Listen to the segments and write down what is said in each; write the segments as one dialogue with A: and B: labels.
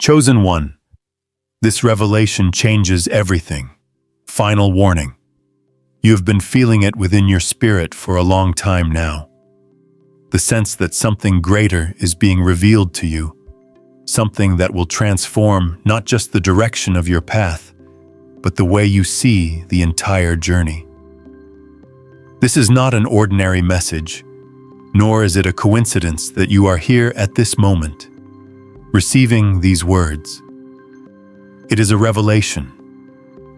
A: Chosen one, this revelation changes everything. Final warning. You have been feeling it within your spirit for a long time now. The sense that something greater is being revealed to you, something that will transform not just the direction of your path, but the way you see the entire journey. This is not an ordinary message, nor is it a coincidence that you are here at this moment, receiving these words. It is a revelation,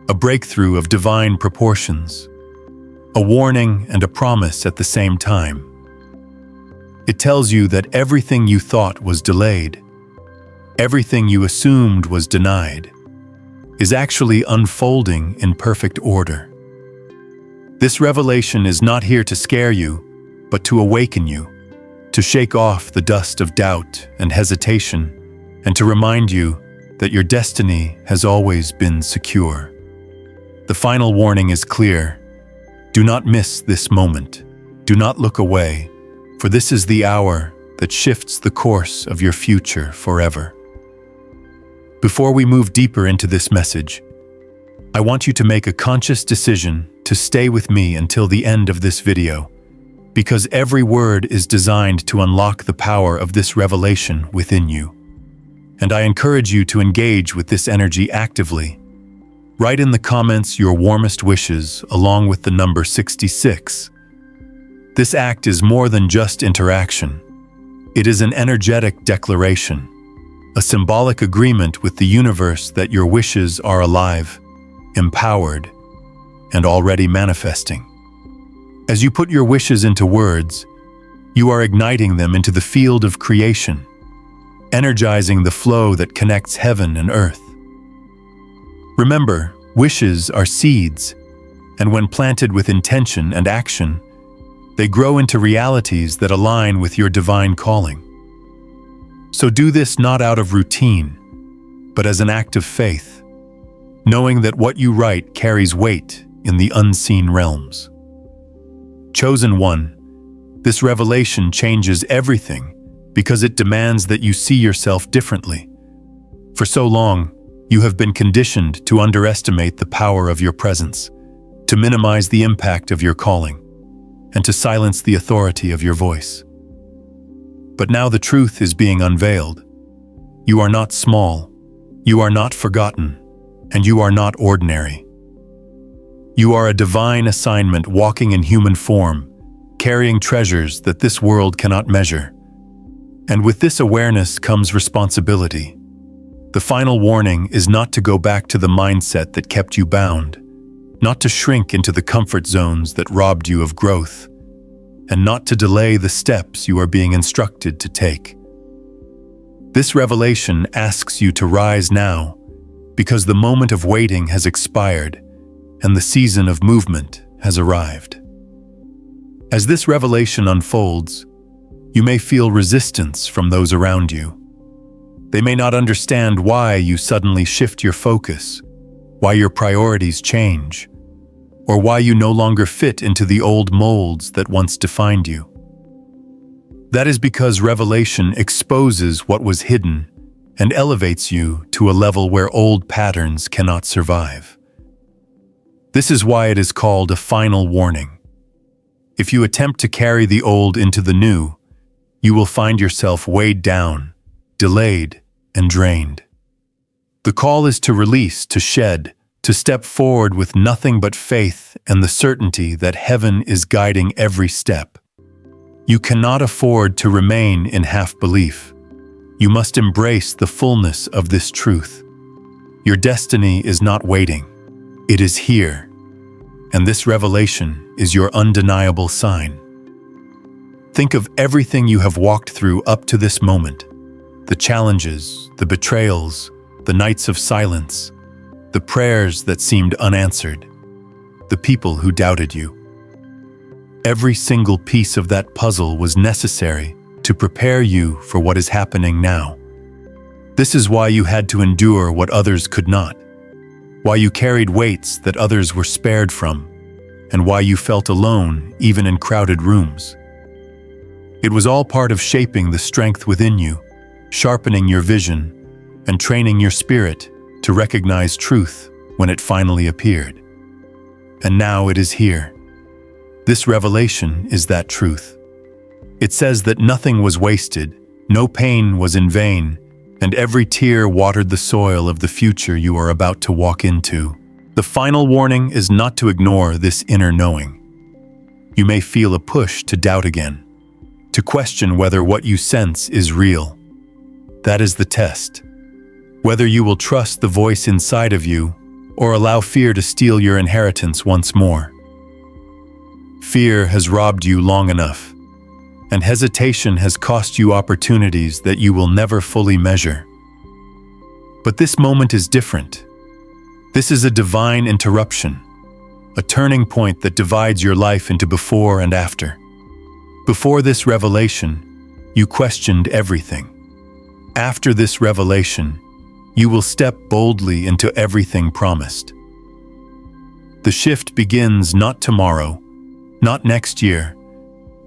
A: a breakthrough of divine proportions, a warning and a promise at the same time. It tells you that everything you thought was delayed, everything you assumed was denied, is actually unfolding in perfect order. This revelation is not here to scare you, but to awaken you, to shake off the dust of doubt and hesitation, and to remind you that your destiny has always been secure. The final warning is clear. Do not miss this moment. Do not look away, for this is the hour that shifts the course of your future forever. Before we move deeper into this message, I want you to make a conscious decision to stay with me until the end of this video, because every word is designed to unlock the power of this revelation within you. And I encourage you to engage with this energy actively. Write in the comments your warmest wishes along with the number 66. This act is more than just interaction. It is an energetic declaration, a symbolic agreement with the universe that your wishes are alive, empowered, and already manifesting. As you put your wishes into words, you are igniting them into the field of creation, energizing the flow that connects heaven and earth. Remember, wishes are seeds, and when planted with intention and action, they grow into realities that align with your divine calling. So do this not out of routine, but as an act of faith, knowing that what you write carries weight in the unseen realms. Chosen one, this revelation changes everything because it demands that you see yourself differently. For so long, you have been conditioned to underestimate the power of your presence, to minimize the impact of your calling, and to silence the authority of your voice. But now the truth is being unveiled. You are not small, you are not forgotten, and you are not ordinary. You are a divine assignment walking in human form, carrying treasures that this world cannot measure. And with this awareness comes responsibility. The final warning is not to go back to the mindset that kept you bound, not to shrink into the comfort zones that robbed you of growth, and not to delay the steps you are being instructed to take. This revelation asks you to rise now, because the moment of waiting has expired and the season of movement has arrived. As this revelation unfolds, you may feel resistance from those around you. They may not understand why you suddenly shift your focus, why your priorities change, or why you no longer fit into the old molds that once defined you. That is because revelation exposes what was hidden and elevates you to a level where old patterns cannot survive. This is why it is called a final warning. If you attempt to carry the old into the new, you will find yourself weighed down, delayed, and drained. The call is to release, to shed, to step forward with nothing but faith and the certainty that heaven is guiding every step. You cannot afford to remain in half-belief. You must embrace the fullness of this truth. Your destiny is not waiting. It is here. And this revelation is your undeniable sign. Think of everything you have walked through up to this moment. The challenges, the betrayals, the nights of silence, the prayers that seemed unanswered, the people who doubted you. Every single piece of that puzzle was necessary to prepare you for what is happening now. This is why you had to endure what others could not, why you carried weights that others were spared from, and why you felt alone even in crowded rooms. It was all part of shaping the strength within you, sharpening your vision, and training your spirit to recognize truth when it finally appeared. And now it is here. This revelation is that truth. It says that nothing was wasted, no pain was in vain, and every tear watered the soil of the future you are about to walk into. The final warning is not to ignore this inner knowing. You may feel a push to doubt again, to question whether what you sense is real. That is the test. Whether you will trust the voice inside of you or allow fear to steal your inheritance once more. Fear has robbed you long enough, and hesitation has cost you opportunities that you will never fully measure. But this moment is different. This is a divine interruption, a turning point that divides your life into before and after. Before this revelation, you questioned everything. After this revelation, you will step boldly into everything promised. The shift begins not tomorrow, not next year,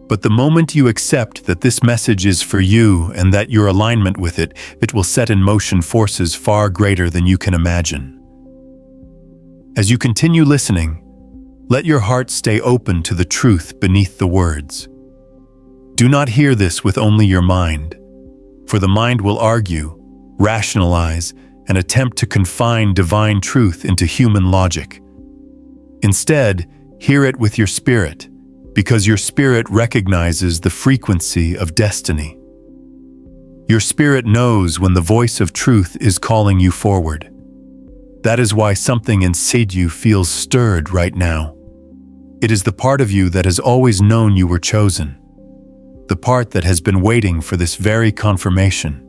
A: but the moment you accept that this message is for you and that your alignment with it, it will set in motion forces far greater than you can imagine. As you continue listening, let your heart stay open to the truth beneath the words. Do not hear this with only your mind, for the mind will argue, rationalize, and attempt to confine divine truth into human logic. Instead, hear it with your spirit, because your spirit recognizes the frequency of destiny. Your spirit knows when the voice of truth is calling you forward. That is why something inside you feels stirred right now. It is the part of you that has always known you were chosen, the part that has been waiting for this very confirmation.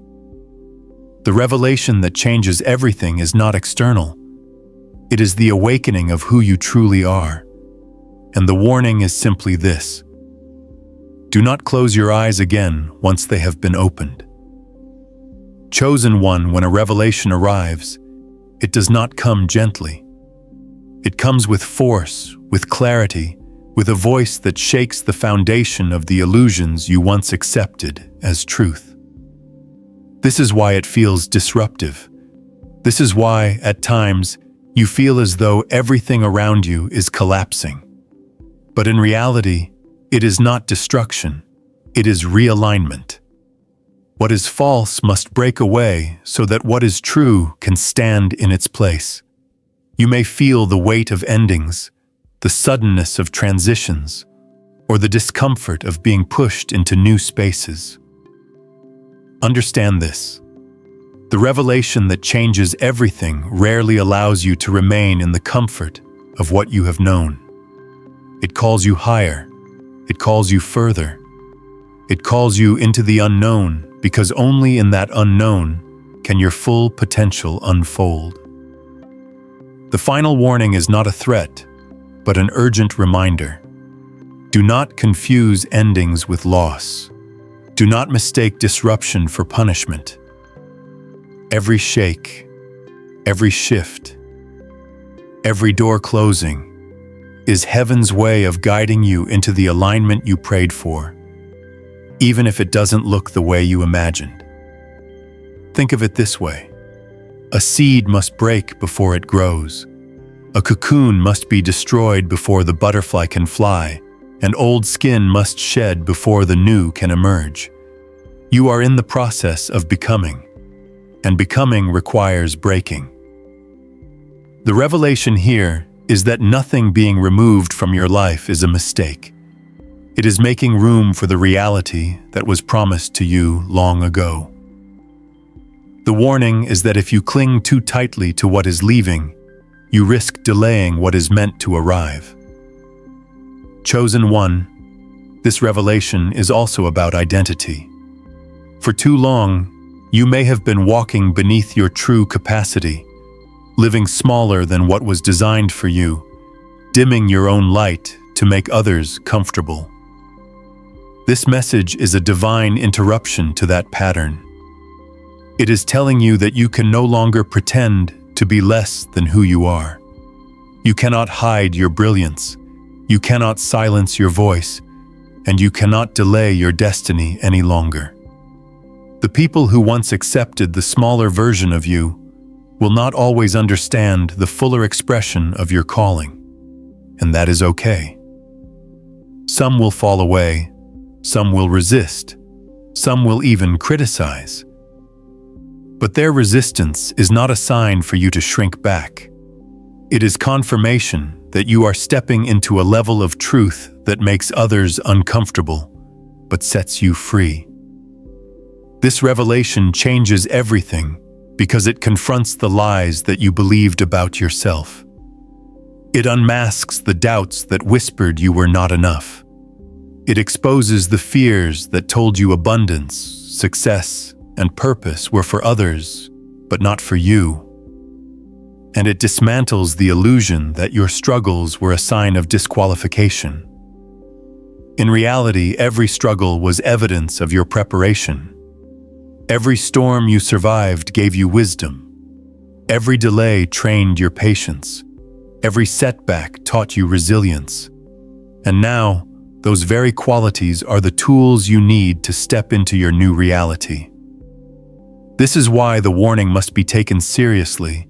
A: The revelation that changes everything is not external. It is the awakening of who you truly are. And the warning is simply this: do not close your eyes again once they have been opened. Chosen one, when a revelation arrives, it does not come gently. It comes with force, with clarity, with a voice that shakes the foundation of the illusions you once accepted as truth. This is why it feels disruptive. This is why, at times, you feel as though everything around you is collapsing. But in reality, it is not destruction, it is realignment. What is false must break away so that what is true can stand in its place. You may feel the weight of endings, the suddenness of transitions, or the discomfort of being pushed into new spaces. Understand this: the revelation that changes everything rarely allows you to remain in the comfort of what you have known. It calls you higher. It calls you further. It calls you into the unknown, because only in that unknown can your full potential unfold. The final warning is not a threat, but an urgent reminder. Do not confuse endings with loss. Do not mistake disruption for punishment. Every shake, every shift, every door closing is heaven's way of guiding you into the alignment you prayed for, even if it doesn't look the way you imagined. Think of it this way: a seed must break before it grows. A cocoon must be destroyed before the butterfly can fly, and old skin must shed before the new can emerge. You are in the process of becoming, and becoming requires breaking. The revelation here is that nothing being removed from your life is a mistake. It is making room for the reality that was promised to you long ago. The warning is that if you cling too tightly to what is leaving, you risk delaying what is meant to arrive. Chosen one, this revelation is also about identity. For too long, you may have been walking beneath your true capacity, living smaller than what was designed for you, dimming your own light to make others comfortable. This message is a divine interruption to that pattern. It is telling you that you can no longer pretend to be less than who you are. You cannot hide your brilliance, you cannot silence your voice, and you cannot delay your destiny any longer. The people who once accepted the smaller version of you will not always understand the fuller expression of your calling, and that is okay. Some will fall away, some will resist, some will even criticize. But their resistance is not a sign for you to shrink back. It is confirmation that you are stepping into a level of truth that makes others uncomfortable, but sets you free. This revelation changes everything because it confronts the lies that you believed about yourself. It unmasks the doubts that whispered you were not enough. It exposes the fears that told you abundance, success, and purpose were for others, but not for you. And it dismantles the illusion that your struggles were a sign of disqualification. In reality, every struggle was evidence of your preparation. Every storm you survived gave you wisdom. Every delay trained your patience. Every setback taught you resilience. And now, those very qualities are the tools you need to step into your new reality. This is why the warning must be taken seriously,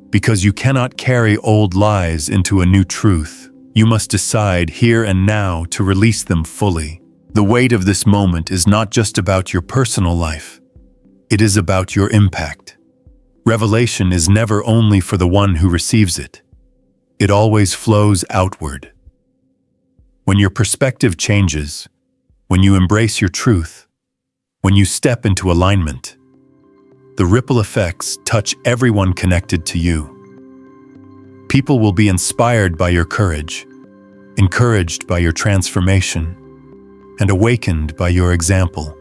A: because you cannot carry old lies into a new truth. You must decide here and now to release them fully. The weight of this moment is not just about your personal life. It is about your impact. Revelation is never only for the one who receives it. It always flows outward. When your perspective changes, when you embrace your truth, when you step into alignment, the ripple effects touch everyone connected to you. People will be inspired by your courage, encouraged by your transformation, and awakened by your example.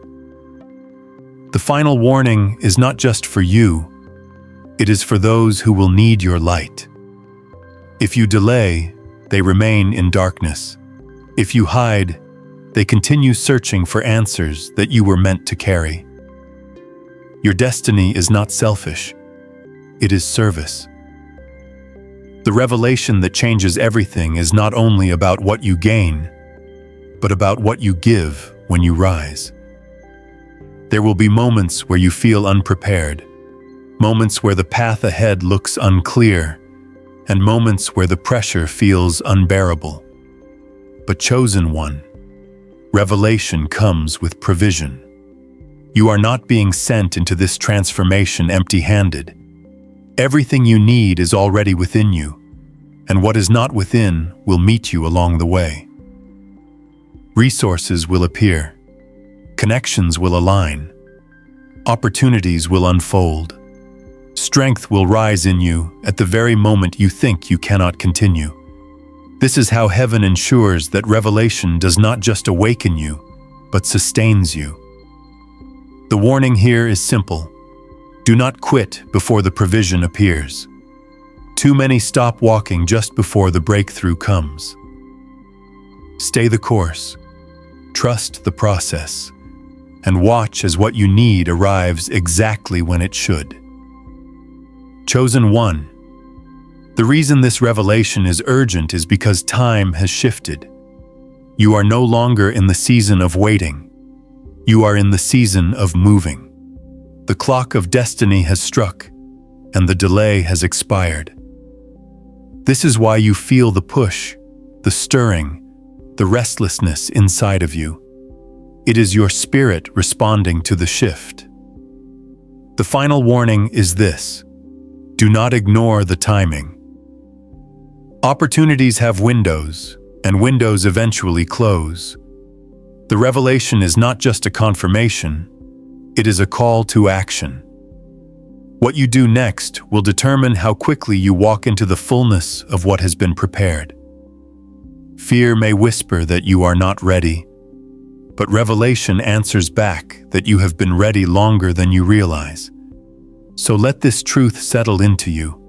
A: The final warning is not just for you, it is for those who will need your light. If you delay, they remain in darkness. If you hide, they continue searching for answers that you were meant to carry. Your destiny is not selfish, it is service. The revelation that changes everything is not only about what you gain, but about what you give when you rise. There will be moments where you feel unprepared, moments where the path ahead looks unclear, and moments where the pressure feels unbearable. But chosen one, revelation comes with provision. You are not being sent into this transformation empty-handed. Everything you need is already within you, and what is not within will meet you along the way. Resources will appear. Connections will align. Opportunities will unfold. Strength will rise in you at the very moment you think you cannot continue. This is how heaven ensures that revelation does not just awaken you, but sustains you. The warning here is simple. Do not quit before the provision appears. Too many stop walking just before the breakthrough comes. Stay the course. Trust the process. And watch as what you need arrives exactly when it should. Chosen one. The reason this revelation is urgent is because time has shifted. You are no longer in the season of waiting. You are in the season of moving. The clock of destiny has struck, and the delay has expired. This is why you feel the push, the stirring, the restlessness inside of you. It is your spirit responding to the shift. The final warning is this: do not ignore the timing. Opportunities have windows, and windows eventually close. The revelation is not just a confirmation, it is a call to action. What you do next will determine how quickly you walk into the fullness of what has been prepared. Fear may whisper that you are not ready, but revelation answers back that you have been ready longer than you realize. So let this truth settle into you.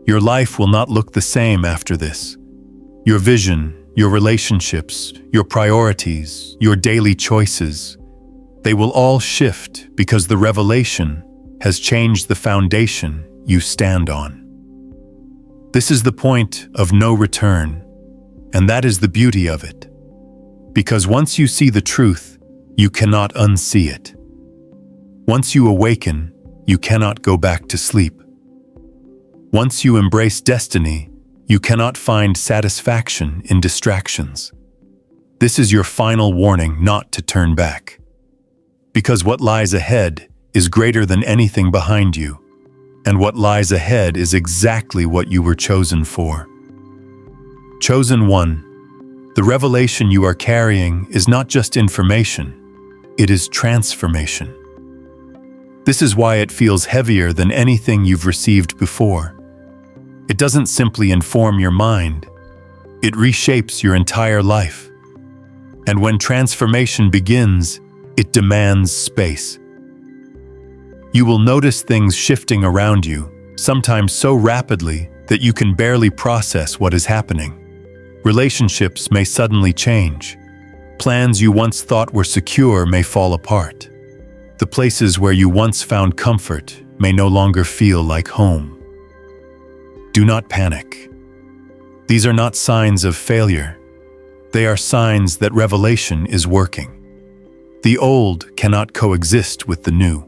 A: Your life will not look the same after this. Your vision, your relationships, your priorities, your daily choices, they will all shift because the revelation has changed the foundation you stand on. This is the point of no return, and that is the beauty of it. Because once you see the truth, you cannot unsee it. Once you awaken, you cannot go back to sleep. Once you embrace destiny, you cannot find satisfaction in distractions. This is your final warning not to turn back. Because what lies ahead is greater than anything behind you, and what lies ahead is exactly what you were chosen for. Chosen one, the revelation you are carrying is not just information, it is transformation. This is why it feels heavier than anything you've received before. It doesn't simply inform your mind, it reshapes your entire life. And when transformation begins, it demands space. You will notice things shifting around you, sometimes so rapidly that you can barely process what is happening. Relationships may suddenly change. Plans you once thought were secure may fall apart. The places where you once found comfort may no longer feel like home. Do not panic. These are not signs of failure. They are signs that revelation is working. The old cannot coexist with the new.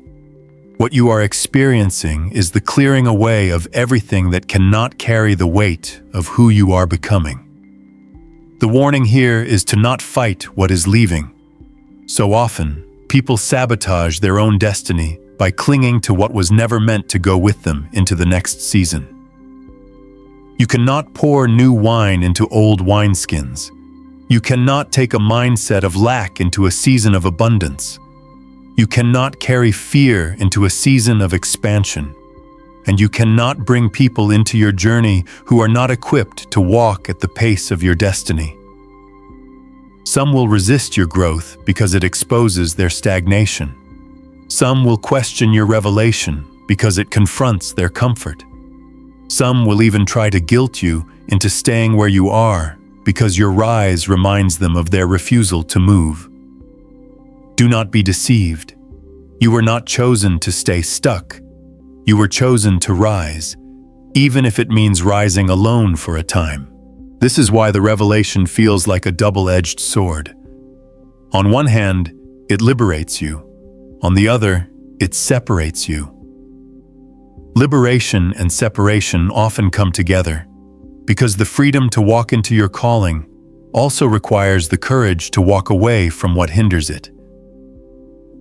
A: What you are experiencing is the clearing away of everything that cannot carry the weight of who you are becoming. The warning here is to not fight what is leaving. So often, people sabotage their own destiny by clinging to what was never meant to go with them into the next season. You cannot pour new wine into old wineskins. You cannot take a mindset of lack into a season of abundance. You cannot carry fear into a season of expansion. And you cannot bring people into your journey who are not equipped to walk at the pace of your destiny. Some will resist your growth because it exposes their stagnation. Some will question your revelation because it confronts their comfort. Some will even try to guilt you into staying where you are because your rise reminds them of their refusal to move. Do not be deceived. You were not chosen to stay stuck. You were chosen to rise, even if it means rising alone for a time. This is why the revelation feels like a double-edged sword. On one hand, it liberates you. On the other, it separates you. Liberation and separation often come together, because the freedom to walk into your calling also requires the courage to walk away from what hinders it.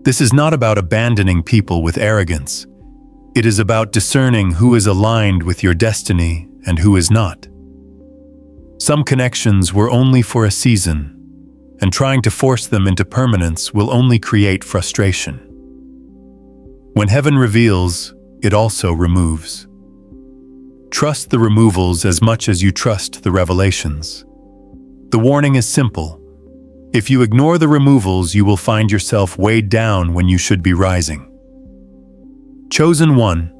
A: This is not about abandoning people with arrogance. It is about discerning who is aligned with your destiny and who is not. Some connections were only for a season, and trying to force them into permanence will only create frustration. When heaven reveals, it also removes. Trust the removals as much as you trust the revelations. The warning is simple. If you ignore the removals, you will find yourself weighed down when you should be rising. Chosen one,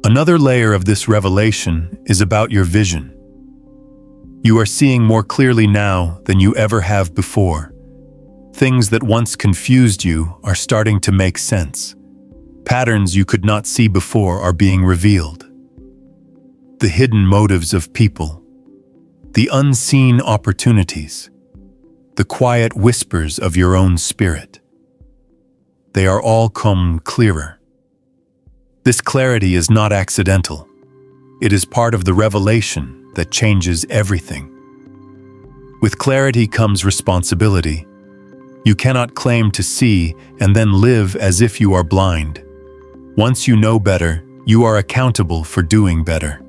A: another layer of this revelation is about your vision. You are seeing more clearly now than you ever have before. Things that once confused you are starting to make sense. Patterns you could not see before are being revealed. The hidden motives of people, the unseen opportunities, the quiet whispers of your own spirit. They are all come clearer. This clarity is not accidental. It is part of the revelation that changes everything. With clarity comes responsibility. You cannot claim to see and then live as if you are blind. Once you know better, you are accountable for doing better.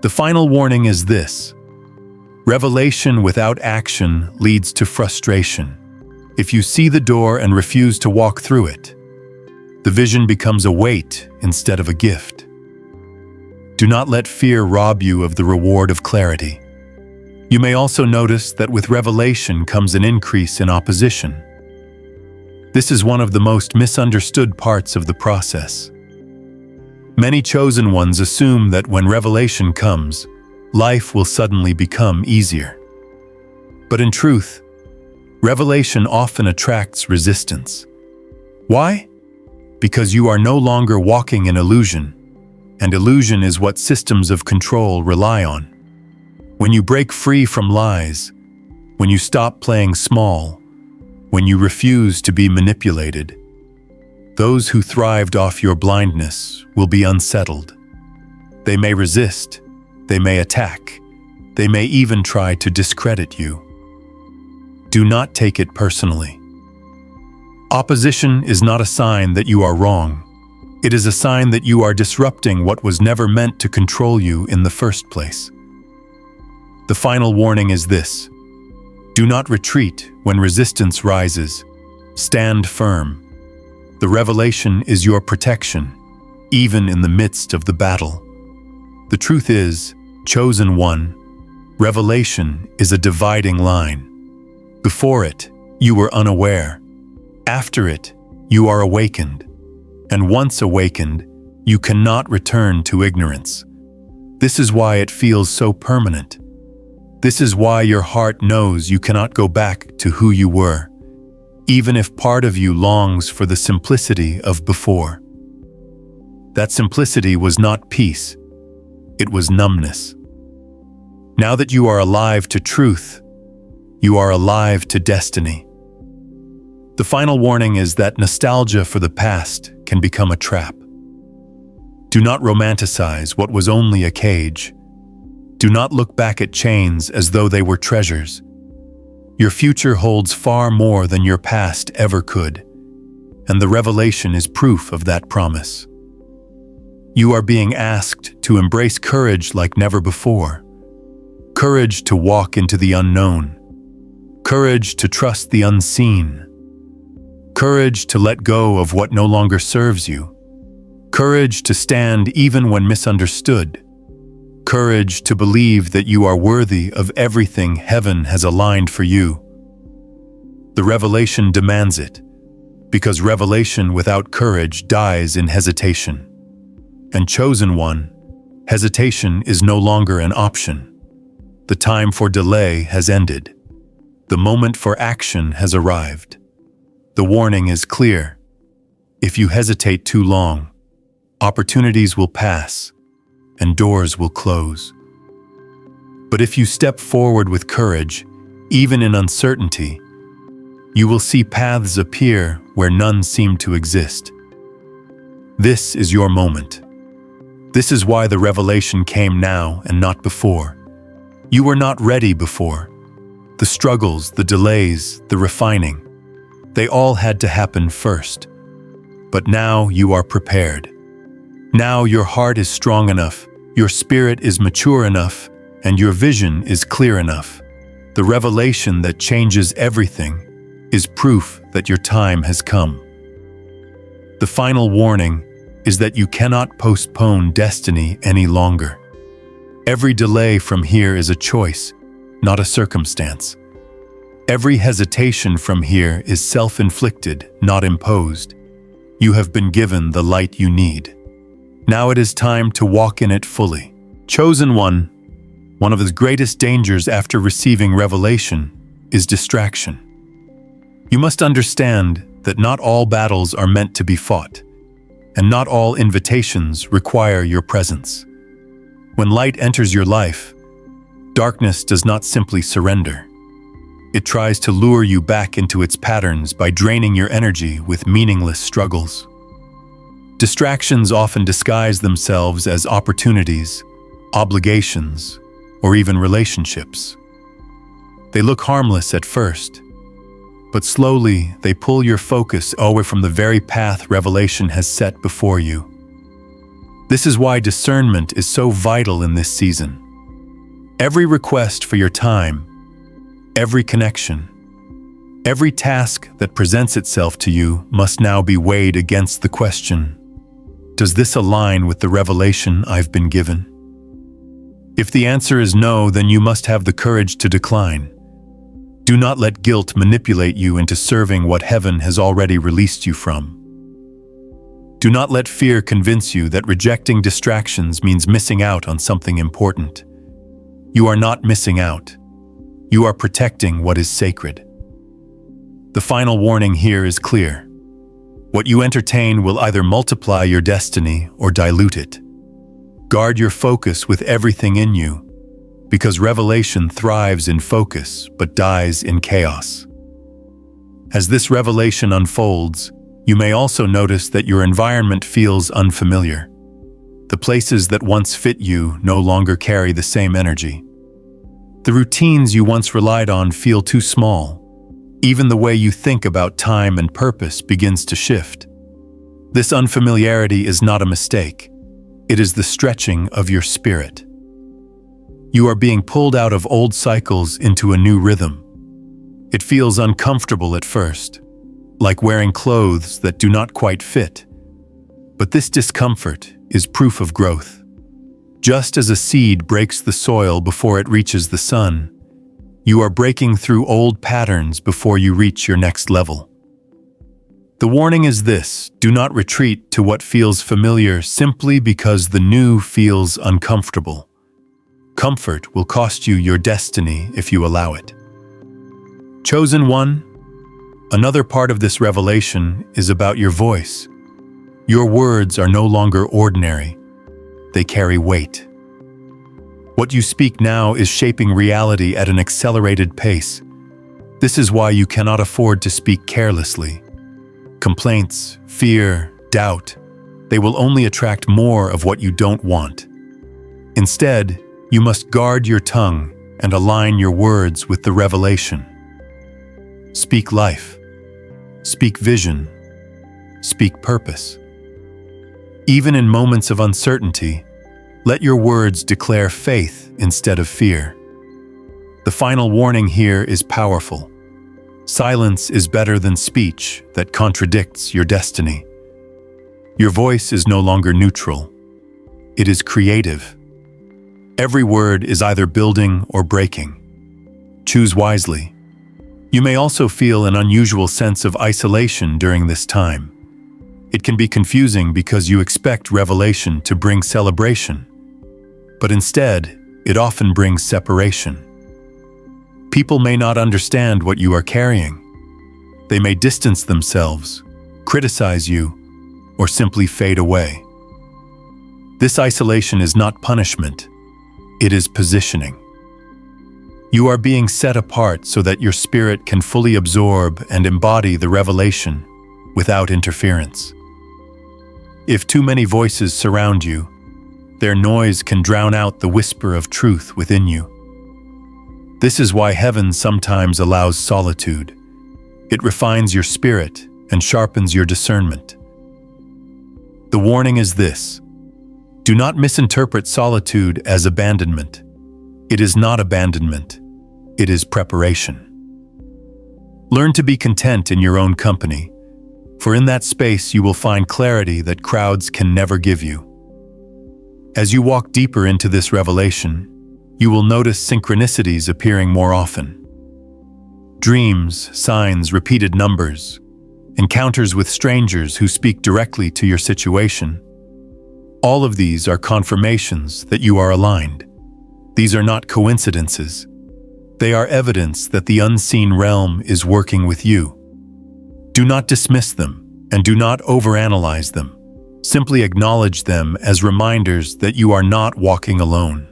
A: The final warning is this: revelation without action leads to frustration. If you see the door and refuse to walk through it, the vision becomes a weight instead of a gift. Do not let fear rob you of the reward of clarity. You may also notice that with revelation comes an increase in opposition. This is one of the most misunderstood parts of the process. Many chosen ones assume that when revelation comes, life will suddenly become easier. But in truth, revelation often attracts resistance. Why? Because you are no longer walking in illusion, and illusion is what systems of control rely on. When you break free from lies, when you stop playing small, when you refuse to be manipulated, Those who thrived off your blindness will be unsettled. They may resist, they may attack, they may even try to discredit you. Do not take it personally. Opposition is not a sign that you are wrong. It is a sign that you are disrupting what was never meant to control you in the first place. The final warning is this: do not retreat when resistance rises. Stand firm. The revelation is your protection, even in the midst of the battle. The truth is, chosen one, revelation is a dividing line. Before it, you were unaware. After it, you are awakened. And once awakened, you cannot return to ignorance. This is why it feels so permanent. This is why your heart knows you cannot go back to who you were, even if part of you longs for the simplicity of before. That simplicity was not peace, it was numbness. Now that you are alive to truth, you are alive to destiny. The final warning is that nostalgia for the past can become a trap. Do not romanticize what was only a cage. Do not look back at chains as though they were treasures. Your future holds far more than your past ever could, and the revelation is proof of that promise. You are being asked to embrace courage like never before. Courage to walk into the unknown. Courage to trust the unseen. Courage to let go of what no longer serves you. Courage to stand even when misunderstood. Courage to believe that you are worthy of everything heaven has aligned for you. The revelation demands it, because revelation without courage dies in hesitation. And chosen one, hesitation is no longer an option. The time for delay has ended. The moment for action has arrived. The warning is clear. If you hesitate too long, opportunities will pass and doors will close. But if you step forward with courage, even in uncertainty, you will see paths appear where none seem to exist. This is your moment. This is why the revelation came now and not before. You were not ready before. The struggles, the delays, the refining, they all had to happen first. But now you are prepared. Now your heart is strong enough, your spirit is mature enough, and your vision is clear enough. The revelation that changes everything is proof that your time has come. The final warning is that you cannot postpone destiny any longer. Every delay from here is a choice, not a circumstance. Every hesitation from here is self-inflicted, not imposed. You have been given the light you need. Now it is time to walk in it fully. Chosen one of the greatest dangers after receiving revelation is distraction. You must understand that not all battles are meant to be fought, and not all invitations require your presence. When light enters your life, darkness does not simply surrender. It tries to lure you back into its patterns by draining your energy with meaningless struggles. Distractions often disguise themselves as opportunities, obligations, or even relationships. They look harmless at first, but slowly they pull your focus away from the very path revelation has set before you. This is why discernment is so vital in this season. Every request for your time, every connection, every task that presents itself to you must now be weighed against the question: does this align with the revelation I've been given? If the answer is no, then you must have the courage to decline. Do not let guilt manipulate you into serving what heaven has already released you from. Do not let fear convince you that rejecting distractions means missing out on something important. You are not missing out. You are protecting what is sacred. The final warning here is clear. What you entertain will either multiply your destiny or dilute it. Guard your focus with everything in you, because revelation thrives in focus but dies in chaos. As this revelation unfolds, You may also notice that your environment feels unfamiliar. The places that once fit you no longer carry the same energy. The routines you once relied on feel too small. Even the way you think about time and purpose begins to shift. This unfamiliarity is not a mistake. It is the stretching of your spirit. You are being pulled out of old cycles into a new rhythm. It feels uncomfortable at first, like wearing clothes that do not quite fit. But this discomfort is proof of growth. Just as a seed breaks the soil before it reaches the sun, you are breaking through old patterns before you reach your next level. The warning is this: do not retreat to what feels familiar simply because the new feels uncomfortable. Comfort will cost you your destiny if you allow it. Chosen one, another part of this revelation is about your voice. Your words are no longer ordinary. They carry weight. What you speak now is shaping reality at an accelerated pace. This is why you cannot afford to speak carelessly. Complaints, fear, doubt, they will only attract more of what you don't want. Instead, you must guard your tongue and align your words with the revelation. Speak life. Speak vision. Speak purpose. Even in moments of uncertainty, let your words declare faith instead of fear. The final warning here is powerful. Silence is better than speech that contradicts your destiny. Your voice is no longer neutral. It is creative. Every word is either building or breaking. Choose wisely. You may also feel an unusual sense of isolation during this time. It can be confusing because you expect revelation to bring celebration, but instead, it often brings separation. People may not understand what you are carrying. They may distance themselves, criticize you, or simply fade away. This isolation is not punishment. It is positioning. You are being set apart so that your spirit can fully absorb and embody the revelation without interference. If too many voices surround you, their noise can drown out the whisper of truth within you. This is why heaven sometimes allows solitude. It refines your spirit and sharpens your discernment. The warning is this: do not misinterpret solitude as abandonment. It is not abandonment. It is preparation. Learn to be content in your own company, for in that space you will find clarity that crowds can never give you. As you walk deeper into this revelation, you will notice synchronicities appearing more often. Dreams, signs, repeated numbers, encounters with strangers who speak directly to your situation. All of these are confirmations that you are aligned. These are not coincidences. They are evidence that the unseen realm is working with you. Do not dismiss them, and do not overanalyze them. Simply acknowledge them as reminders that you are not walking alone.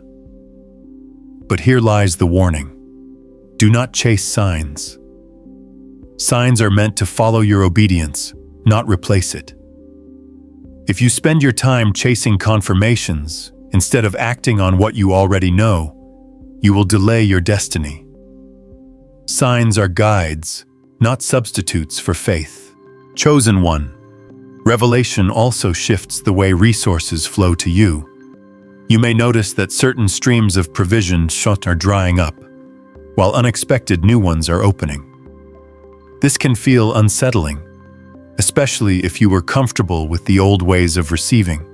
A: But here lies the warning. Do not chase signs. Signs are meant to follow your obedience, not replace it. If you spend your time chasing confirmations instead of acting on what you already know, you will delay your destiny. Signs are guides, not substitutes for faith. Chosen one. Revelation also shifts the way resources flow to you. You may notice that certain streams of provision are drying up, while unexpected new ones are opening. This can feel unsettling, especially if you were comfortable with the old ways of receiving.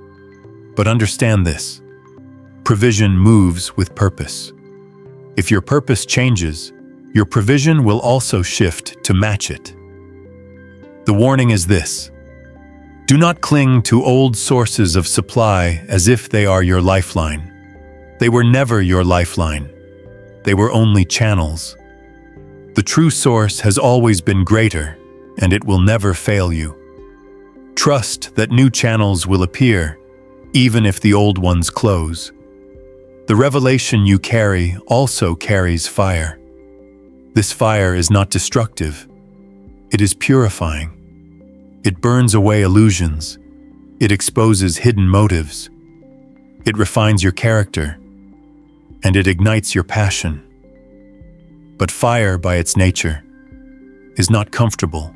A: But understand this: provision moves with purpose. If your purpose changes, your provision will also shift to match it. The warning is this: do not cling to old sources of supply as if they are your lifeline. They were never your lifeline. They were only channels. The true source has always been greater, and it will never fail you. Trust that new channels will appear, even if the old ones close. The revelation you carry also carries fire. This fire is not destructive. It is purifying. It burns away illusions. It exposes hidden motives. It refines your character, and it ignites your passion. But fire, by its nature, is not comfortable.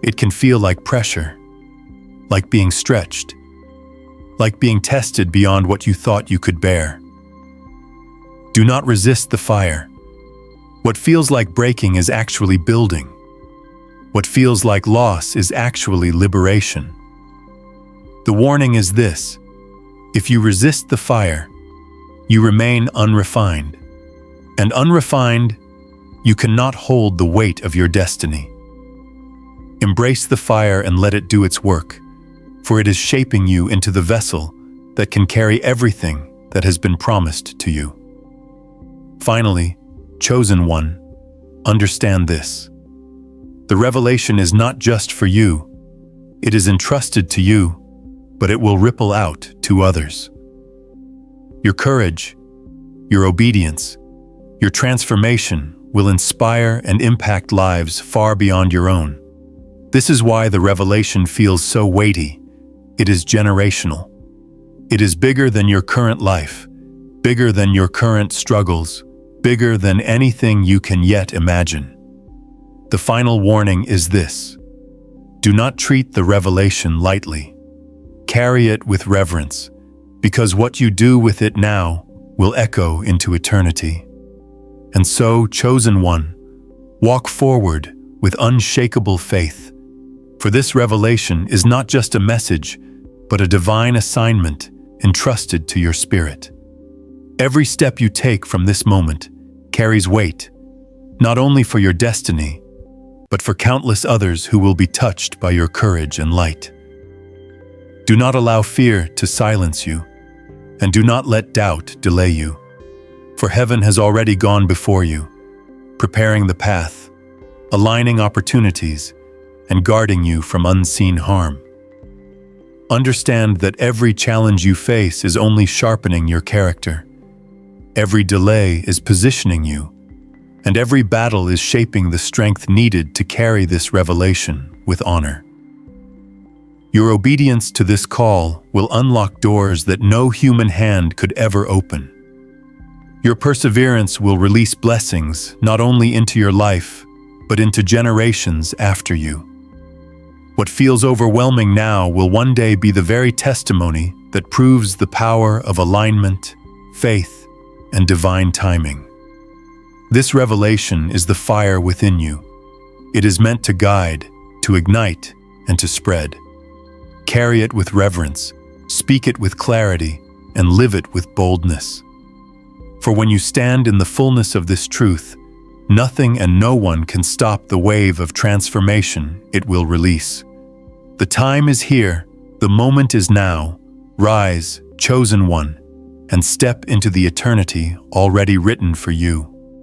A: It can feel like pressure, like being stretched, like being tested beyond what you thought you could bear. Do not resist the fire. What feels like breaking is actually building. What feels like loss is actually liberation. The warning is this: if you resist the fire, you remain unrefined. And unrefined, you cannot hold the weight of your destiny. Embrace the fire and let it do its work, for it is shaping you into the vessel that can carry everything that has been promised to you. Finally, chosen one, understand this. The revelation is not just for you. It is entrusted to you, but it will ripple out to others. Your courage, your obedience, your transformation will inspire and impact lives far beyond your own. This is why the revelation feels so weighty. It is generational. It is bigger than your current life, bigger than your current struggles, bigger than anything you can yet imagine. The final warning is this: do not treat the revelation lightly. Carry it with reverence, because what you do with it now will echo into eternity. And so, chosen one, walk forward with unshakable faith. For this revelation is not just a message, but a divine assignment entrusted to your spirit. Every step you take from this moment carries weight, not only for your destiny, but for countless others who will be touched by your courage and light. Do not allow fear to silence you, and do not let doubt delay you. For heaven has already gone before you, preparing the path, aligning opportunities, and guarding you from unseen harm. Understand that every challenge you face is only sharpening your character. Every delay is positioning you, and every battle is shaping the strength needed to carry this revelation with honor. Your obedience to this call will unlock doors that no human hand could ever open. Your perseverance will release blessings not only into your life, but into generations after you. What feels overwhelming now will one day be the very testimony that proves the power of alignment, faith, and divine timing. This revelation is the fire within you. It is meant to guide, to ignite, and to spread. Carry it with reverence, speak it with clarity, and live it with boldness. For when you stand in the fullness of this truth, nothing and no one can stop the wave of transformation it will release. The time is here, the moment is now. Rise, chosen one, and step into the eternity already written for you.